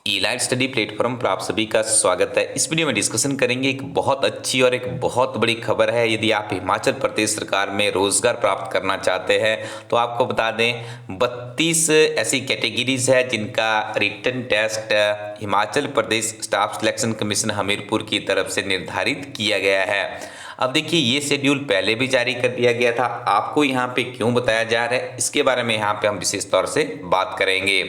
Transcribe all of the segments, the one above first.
Elite study platform पर आप सभी का स्वागत है। इस वीडियो में डिस्कशन करेंगे एक बहुत अच्छी और एक बहुत बड़ी खबर है। यदि आप हिमाचल प्रदेश सरकार में रोजगार प्राप्त करना चाहते हैं तो आपको बता दें 32 ऐसी कैटेगरीज है जिनका written test Himachal Pradesh staff selection commission Hamirpur की तरफ से निर्धारित किया गया है। अब देखिए ये शेड्यूल पहले भी जारी कर दिया गया था, आपको यहाँ पे क्यों बताया जा रहा है इसके बारे में यहाँ पे हम विशेष तौर से बात करेंगे।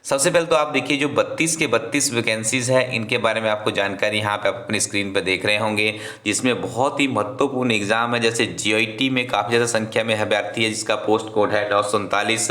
सबसे पहले तो आप देखिए जो 32 के 32 वैकेंसीज है इनके बारे में आपको जानकारी यहाँ पे आप अपनी स्क्रीन पर देख रहे होंगे, जिसमें बहुत ही महत्वपूर्ण एग्जाम है। जैसे जीआईटी में काफ़ी ज़्यादा संख्या में अभ्यर्थी है जिसका पोस्ट कोड है 939।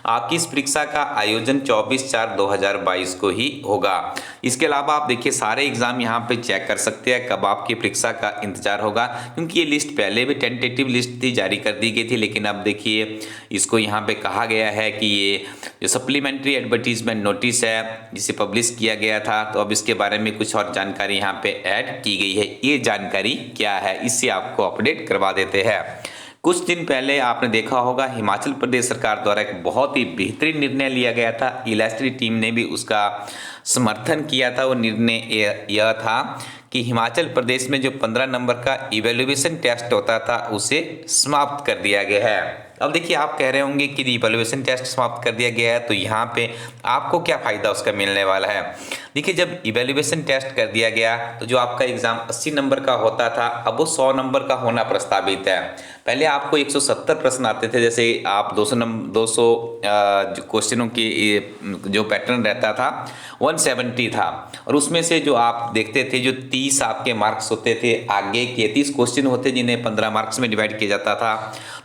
आपकी इस परीक्षा का आयोजन 24/4/2022 को ही होगा। इसके अलावा आप देखिए सारे एग्जाम यहाँ पे चेक कर सकते हैं कब आपकी परीक्षा का इंतजार होगा, क्योंकि ये लिस्ट पहले भी टेंटेटिव लिस्ट थी, जारी कर दी गई थी, लेकिन अब देखिए इसको यहाँ पे कहा गया है कि ये जो सप्लीमेंट्री एडवर्टीजमेंट नोटिस है जिसे पब्लिश किया गया था, तो अब इसके बारे में कुछ और जानकारी यहाँ पे ऐड की गई है। ये जानकारी क्या है इससे आपको अपडेट करवा देते हैं। कुछ दिन पहले आपने देखा होगा हिमाचल प्रदेश सरकार द्वारा एक बहुत ही बेहतरीन निर्णय लिया गया था। इलास्ट्री टीम ने भी उसका समर्थन किया था। वो निर्णय यह था कि हिमाचल प्रदेश में जो 15 नंबर का इवैल्यूएशन टेस्ट होता था उसे समाप्त कर दिया गया है। अब देखिए आप कह रहे होंगे कि इवैल्यूएशन टेस्ट समाप्त कर दिया गया है तो यहाँ पे आपको क्या फ़ायदा उसका मिलने वाला है। देखिए जब इवैल्यूएशन टेस्ट कर दिया गया तो जो आपका एग्ज़ाम 80 नंबर का होता था अब वो 100 नंबर का होना प्रस्तावित है। पहले आपको 170 प्रश्न आते थे, जैसे आप 200 क्वेश्चनों की जो पैटर्न रहता था 170 था, और उसमें से जो आप देखते थे जो 30 आपके मार्क्स होते थे, आगे के 30 क्वेश्चन होते जिन्हें 15 मार्क्स में डिवाइड किया जाता था,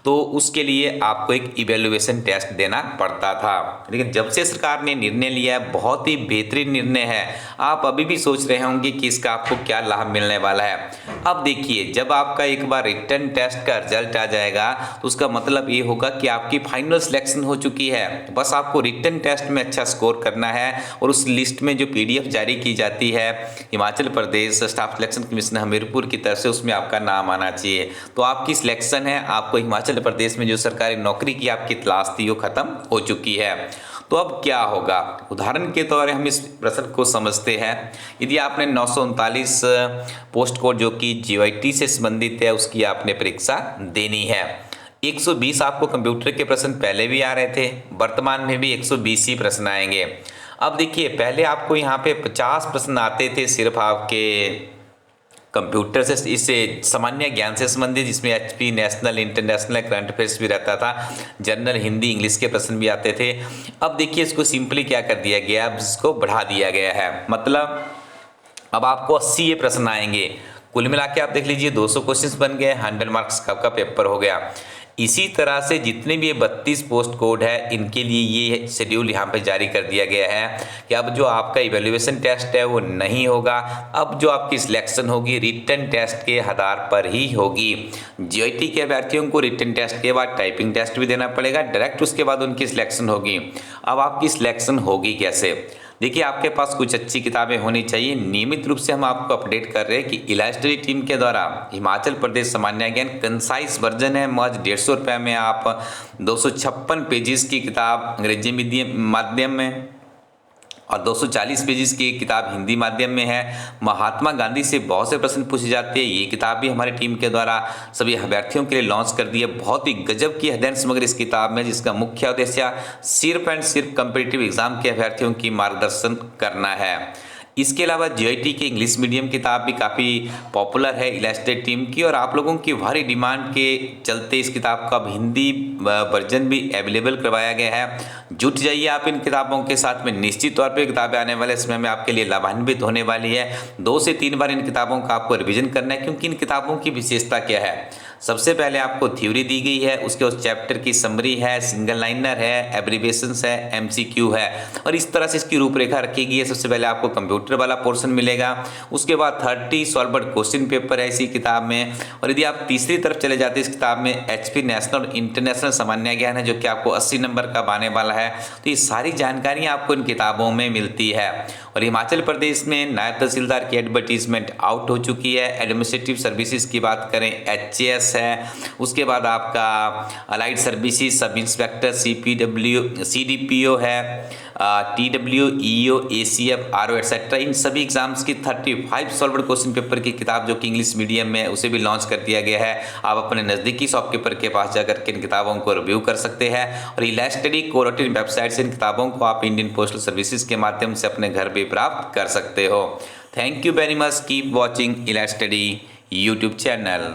तो उसके लिए आपको एक इवैल्यूएशन टेस्ट देना पड़ता था। लेकिन जब से सरकार ने निर्णय लिया है, बहुत ही बेहतरीन निर्णय है। आप अभी भी सोच रहे होंगे कि इसका आपको क्या लाभ मिलने वाला है। अब देखिए जब आपका एक बार रिटन टेस्ट का रिजल्ट आ जाएगा तो उसका मतलब ये होगा कि आपकी फाइनल सिलेक्शन हो चुकी है। बस आपको रिटन टेस्ट में अच्छा स्कोर करना है और उस लिस्ट में जो पीडीएफ जारी की जाती है Himachal Pradesh staff selection commission Hamirpur की तरफ से, उसमें आपका नाम आना चाहिए। तो आपकी सिलेक्शन है, आपको हिमाचल प्रदेश में जो सरकारी नौकरी की आपकी तलाश थी वो खत्म हो चुकी है। तो अब क्या होगा, उदाहरण के तौर पर हम इस प्रश्न को समझते हैं। यदि आपने 939 पोस्ट कोड जो कि जीआईटी से संबंधित है उसकी आपने परीक्षा देनी है। 120 आपको कंप्यूटर के प्रश्न पहले भी आ रहे थे, वर्तमान में भी 120 ही प्रश्न आएंगे। अब देखिए पहले आपको यहाँ पे 50 प्रश्न आते थे सिर्फ आपके कंप्यूटर से, इससे सामान्य ज्ञान से संबंधित, जिसमें HP national international current affairs भी रहता था, जनरल हिंदी इंग्लिश के प्रश्न भी आते थे। अब देखिए इसको सिंपली क्या कर दिया गया, अब इसको बढ़ा दिया गया है। मतलब अब आपको 80 ये प्रश्न आएंगे। कुल मिला के आप देख लीजिए 200 क्वेश्चन बन गए, 100 मार्क्स का आपका पेपर हो गया। इसी तरह से जितने भी ये 32 पोस्ट कोड है इनके लिए ये शेड्यूल यहाँ पे जारी कर दिया गया है कि अब जो आपका इवैल्यूएशन टेस्ट है वो नहीं होगा, अब जो आपकी सिलेक्शन होगी रिटन टेस्ट के आधार पर ही होगी। जीआईटी के अभ्यर्थियों को रिटन टेस्ट के बाद टाइपिंग टेस्ट भी देना पड़ेगा, डायरेक्ट उसके बाद उनकी सिलेक्शन होगी। अब आपकी सिलेक्शन होगी कैसे, देखिए आपके पास कुछ अच्छी किताबें होनी चाहिए। नियमित रूप से हम आपको अपडेट कर रहे हैं कि इलाइट स्टडी टीम के द्वारा हिमाचल प्रदेश सामान्य ज्ञान कंसाइज वर्जन है, महज 150 रुपये में आप 256 पेजेस की किताब अंग्रेजी मीडियम माध्यम में और 240 पेजेस की किताब हिंदी माध्यम में है। महात्मा गांधी से बहुत से प्रश्न पूछे जाते हैं, ये किताब भी हमारी टीम के द्वारा सभी अभ्यर्थियों के लिए लॉन्च कर दी है। बहुत ही गजब की अध्ययन समग्र इस किताब में, जिसका मुख्य उद्देश्य सिर्फ एंड सिर्फ कॉम्पिटिटिव एग्जाम के अभ्यर्थियों की मार्गदर्शन करना है। इसके अलावा जीआईटी की इंग्लिश मीडियम किताब भी काफ़ी पॉपुलर है इलाइट स्टडी टीम की, और आप लोगों की भारी डिमांड के चलते इस किताब का अब हिंदी वर्जन भी अवेलेबल करवाया गया है। जुट जाइए आप इन किताबों के साथ में, निश्चित तौर पे किताबें आने वाले समय में आपके लिए लाभान्वित होने वाली है। 2 से 3 बार इन किताबों का आपको रिवीजन करना है, क्योंकि इन किताबों की विशेषता क्या है। सबसे पहले आपको थ्योरी दी गई है, उसके उस चैप्टर की समरी है, सिंगल लाइनर है, एब्रीविएशंस है, एमसीक्यू है, और इस तरह से इसकी रूपरेखा रखी गई है। सबसे पहले आपको कंप्यूटर वाला पोर्शन मिलेगा, उसके बाद 30 सॉल्वर्ड क्वेश्चन पेपर है इसी किताब में, और यदि आप तीसरी तरफ चले जाते हैं इस किताब में एचपी नेशनल इंटरनेशनल सामान्य ज्ञान है जो कि आपको 80 नंबर का आने वाला है। तो ये सारी जानकारियाँ आपको इन किताबों में मिलती है। और हिमाचल प्रदेश में नायब तहसीलदार की एडवर्टीजमेंट आउट हो चुकी है। एडमिनिस्ट्रेटिव सर्विसेज की बात करें एचएएस है, उसके बाद आपका allied services sub inspector CPW CDPO है, TW, EO, ACF, RO etcetera, इन सभी एग्जाम्स की 35 सॉल्व्ड क्वेश्चन पेपर की किताब जो कि इंग्लिश मीडियम में उसे भी लॉन्च कर दिया गया है। आप अपने नज़दीकी शॉपकीपर के पास जाकर के इन किताबों को रिव्यू कर सकते हैं और इलास्टडी कोरोटिन वेबसाइट से इन किताबों को आप इंडियन पोस्टल सर्विसेज के माध्यम से अपने घर भी प्राप्त कर सकते हो। Thank you very much, keep watching इलास्टडी यूट्यूब चैनल।